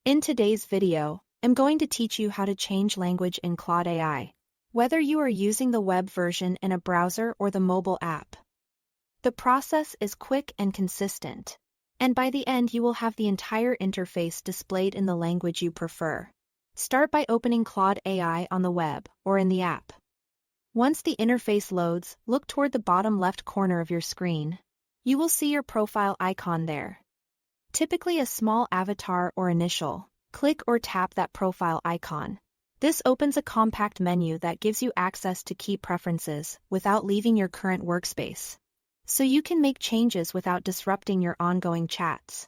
In today's video, I'm going to teach you how to change language in Claude AI, whether you are using the web version in a browser or the mobile app. The process is quick and consistent, and by the end you will have the entire interface displayed in the language you prefer. Start by opening Claude AI on the web or in the app. Once the interface loads, look toward the bottom left corner of your screen. You will see your profile icon there. Typically a small avatar or initial. Click or tap that profile icon. This opens a compact menu that gives you access to key preferences without leaving your current workspace. So you can make changes without disrupting your ongoing chats.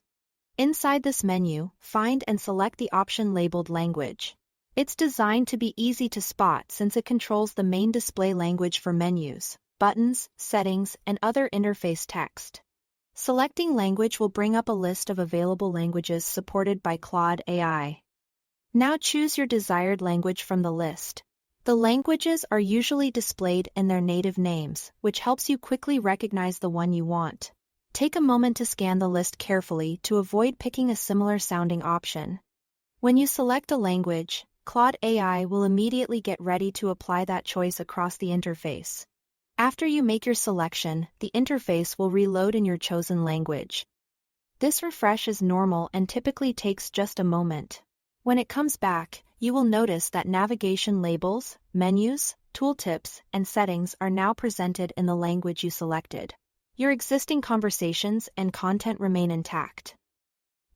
Inside this menu, find and select the option labeled Language. It's designed to be easy to spot since it controls the main display language for menus, buttons, settings, and other interface text. Selecting language will bring up a list of available languages supported by Claude AI. Now choose your desired language from the list. The languages are usually displayed in their native names, which helps you quickly recognize the one you want. Take a moment to scan the list carefully to avoid picking a similar sounding option. When you select a language, Claude AI will immediately get ready to apply that choice across the interface. After you make your selection, the interface will reload in your chosen language. This refresh is normal and typically takes just a moment. When it comes back, you will notice that navigation labels, menus, tooltips, and settings are now presented in the language you selected. Your existing conversations and content remain intact.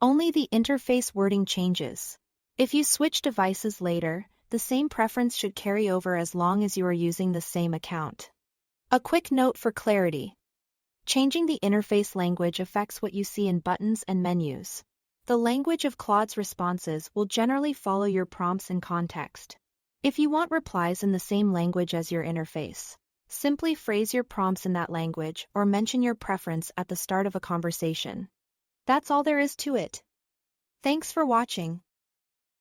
Only the interface wording changes. If you switch devices later, the same preference should carry over as long as you are using the same account. A quick note for clarity. Changing the interface language affects what you see in buttons and menus. The language of Claude's responses will generally follow your prompts and context. If you want replies in the same language as your interface, simply phrase your prompts in that language or mention your preference at the start of a conversation. That's all there is to it. Thanks for watching.